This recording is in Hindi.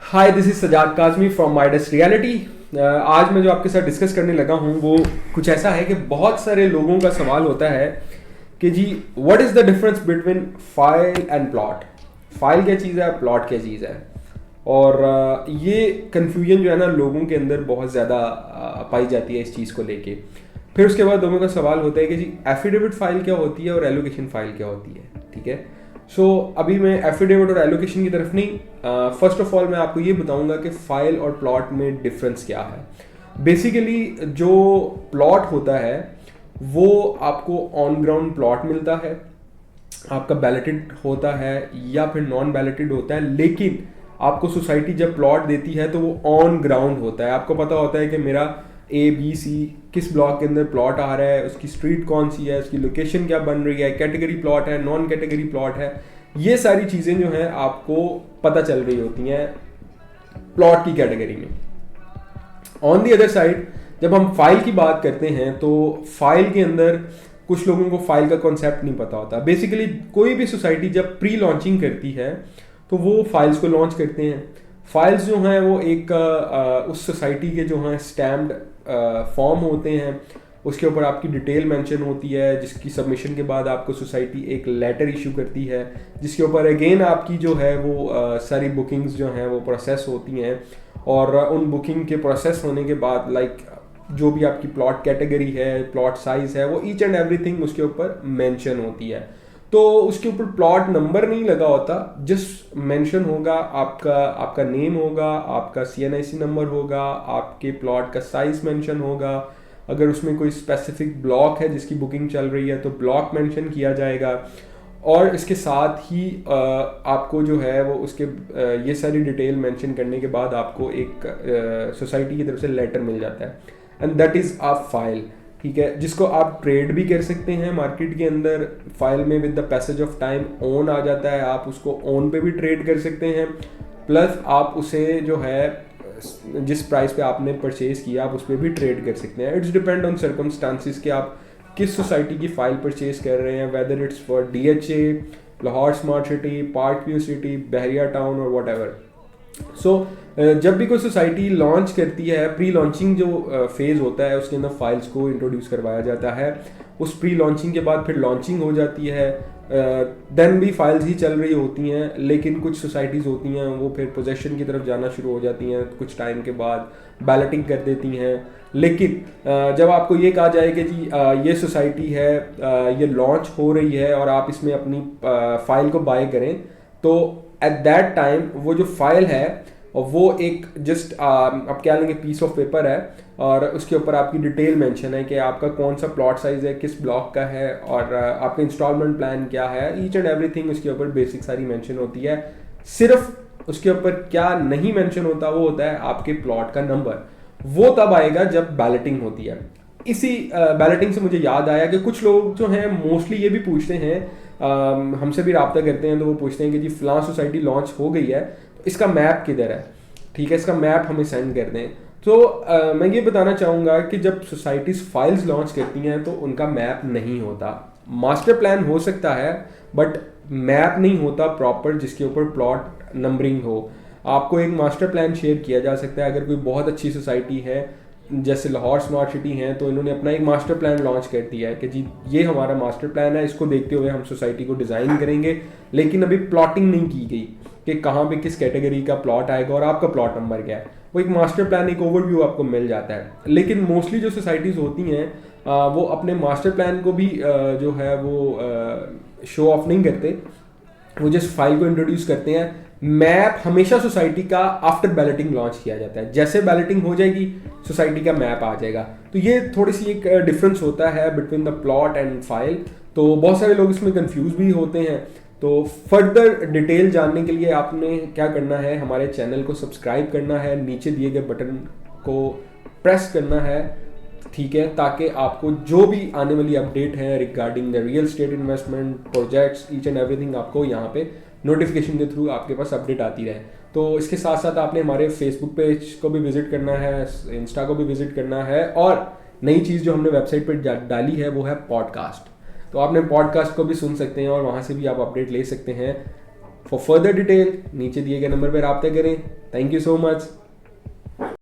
Hi, this is Sajjad Kazmi from Midas reality. आज मैं जो आपके साथ डिस्कस करने लगा हूँ वो कुछ ऐसा है कि बहुत सारे लोगों का सवाल होता है कि जी what is the difference between file and plot. File क्या चीज़ है, प्लॉट क्या चीज़ है। और ये कन्फ्यूजन जो है ना लोगों के अंदर बहुत ज़्यादा पाई जाती है इस चीज़ को लेके। फिर उसके बाद दोनों का सवाल होता है कि जी एफिडेविट फाइल क्या होती है और एलोकेशन फाइल क्या होती है। ठीक है, सो अभी मैं एफिडेविट और एलोकेशन की तरफ नहीं, फर्स्ट ऑफ ऑल मैं आपको ये बताऊंगा कि फाइल और प्लॉट में डिफरेंस क्या है। बेसिकली जो प्लॉट होता है वो आपको ऑन ग्राउंड प्लॉट मिलता है, आपका बैलेटेड होता है या फिर नॉन बैलेटेड होता है, लेकिन आपको सोसाइटी जब प्लॉट देती है तो वो ऑन ग्राउंड होता है। आपको पता होता है कि मेरा ABC किस ब्लॉक के अंदर प्लॉट आ रहा है, उसकी स्ट्रीट कौन सी है, उसकी लोकेशन क्या बन रही है, कैटेगरी प्लॉट है, नॉन कैटेगरी प्लॉट है। ये सारी चीज़ें जो हैं आपको पता चल रही होती हैं प्लॉट की कैटेगरी में। ऑन दी अदर साइड जब हम फाइल की बात करते हैं तो फाइल के अंदर कुछ लोगों को फाइल का कॉन्सेप्ट नहीं पता होता। बेसिकली कोई भी सोसाइटी जब प्री लॉन्चिंग करती है तो वो फाइल्स को लॉन्च करते हैं। फाइल्स जो हैं वो एक उस सोसाइटी के जो हैं स्टैम्प्ड फॉर्म होते हैं, उसके ऊपर आपकी डिटेल मेंशन होती है, जिसकी सबमिशन के बाद आपको सोसाइटी एक लेटर इशू करती है, जिसके ऊपर अगेन आपकी जो है वो सारी बुकिंग्स जो हैं वो प्रोसेस होती हैं। और उन बुकिंग के प्रोसेस होने के बाद जो भी आपकी प्लॉट कैटेगरी है, प्लॉट साइज है, वो ईच एंड एवरीथिंग उसके ऊपर मेंशन होती है। तो उसके ऊपर प्लॉट नंबर नहीं लगा होता, जस्ट मेंशन होगा आपका नेम होगा, आपका CNIC नंबर होगा, आपके प्लॉट का साइज मेंशन होगा। अगर उसमें कोई स्पेसिफिक ब्लॉक है जिसकी बुकिंग चल रही है तो ब्लॉक मेंशन किया जाएगा। और इसके साथ ही आपको जो है वो उसके ये सारी डिटेल मेंशन करने के बाद आपको एक सोसाइटी की तरफ से लेटर मिल जाता है, and that is a file. ठीक है, जिसको आप ट्रेड भी कर सकते हैं मार्केट के अंदर। फाइल में with the passage of time own आ जाता है, आप उसको ओन पे भी ट्रेड कर सकते हैं। प्लस आप उसे जो है जिस प्राइस पे आपने परचेज किया आप उस पर भी ट्रेड कर सकते हैं। इट्स डिपेंड ऑन सर्कमस्टांसिस कि आप किस सोसाइटी की फाइल परचेज कर रहे हैं, whether it's for DHA, Lahore smart city, park view city, Bahria town और वट एवर। सो जब भी कोई सोसाइटी लॉन्च करती है, प्री लॉन्चिंग जो फेज़ होता है उसके अंदर फाइल्स को इंट्रोड्यूस करवाया जाता है। उस प्री लॉन्चिंग के बाद फिर लॉन्चिंग हो जाती है, देन भी फाइल्स ही चल रही होती हैं। लेकिन कुछ सोसाइटीज़ होती हैं वो फिर पोजेशन की तरफ जाना शुरू हो जाती हैं, कुछ टाइम के बाद बैलेटिंग कर देती हैं। लेकिन जब आपको ये कहा जाए कि जी ये सोसाइटी है, ये लॉन्च हो रही है और आप इसमें अपनी फाइल को बाय करें, तो एट दैट टाइम वो जो फाइल है और वो एक जस्ट आप क्या लेंगे पीस ऑफ पेपर है और उसके ऊपर आपकी डिटेल मेंशन है कि आपका कौन सा प्लॉट साइज है, किस ब्लॉक का है और आपका इंस्टॉलमेंट प्लान क्या है। ईच एंड एवरीथिंग उसके ऊपर बेसिक सारी मेंशन होती है। सिर्फ उसके ऊपर क्या नहीं मेंशन होता वो होता है आपके प्लॉट का नंबर। वो तब आएगा जब बैलेटिंग होती है। इसी बैलेटिंग से मुझे याद आया कि कुछ लोग जो हैं मोस्टली ये भी पूछते हैं, हमसे भी रब्ता करते हैं तो वो पूछते हैं कि जी फलां सोसाइटी लॉन्च हो गई है तो इसका मैप किधर है। ठीक है, इसका मैप हमें सेंड कर दें। तो मैं ये बताना चाहूँगा कि जब सोसाइटीज़ फाइल्स लॉन्च करती हैं तो उनका मैप नहीं होता। मास्टर प्लान हो सकता है बट मैप नहीं होता प्रॉपर जिसके ऊपर प्लॉट नंबरिंग हो। आपको एक मास्टर प्लान शेयर किया जा सकता है। अगर कोई बहुत अच्छी सोसाइटी है जैसे लाहौर स्मार्ट सिटी हैं तो इन्होंने अपना एक मास्टर प्लान लॉन्च कर दिया है कि जी ये हमारा मास्टर प्लान है, इसको देखते हुए हम सोसाइटी को डिज़ाइन करेंगे। लेकिन अभी प्लॉटिंग नहीं की गई कि कहाँ पे किस कैटेगरी का प्लॉट आएगा और आपका प्लॉट नंबर क्या है। वो एक मास्टर प्लान, एक ओवरव्यू आपको मिल जाता है। लेकिन मोस्टली जो सोसाइटीज़ होती हैं वो अपने मास्टर प्लान को भी जो है वो शो ऑफ नहीं करते, वो जस्ट फाइल को इंट्रोड्यूस करते हैं। मैप हमेशा सोसाइटी का आफ्टर बैलेटिंग लॉन्च किया जाता है। जैसे बैलेटिंग हो जाएगी सोसाइटी का मैप आ जाएगा। तो ये थोड़ी सी एक डिफरेंस होता है between the plot and file. तो बहुत सारे लोग इसमें कंफ्यूज भी होते हैं। तो फर्दर डिटेल जानने के लिए आपने क्या करना है, हमारे चैनल को सब्सक्राइब करना है, नीचे दिए गए बटन को प्रेस करना है। ठीक है, ताकि आपको जो भी आने वाली अपडेट है regarding the real estate investment projects each and everything आपको यहाँ पे नोटिफिकेशन के थ्रू आपके पास अपडेट आती रहे। तो इसके साथ साथ आपने हमारे फेसबुक पेज को भी विजिट करना है, इंस्टा को भी विजिट करना है। और नई चीज़ जो हमने वेबसाइट पर डाली है वो है पॉडकास्ट। तो आपने पॉडकास्ट को भी सुन सकते हैं और वहाँ से भी आप अपडेट ले सकते हैं। फॉर फर्दर डिटेल नीचे दिए गए नंबर पर रब्ता करें। Thank you so much.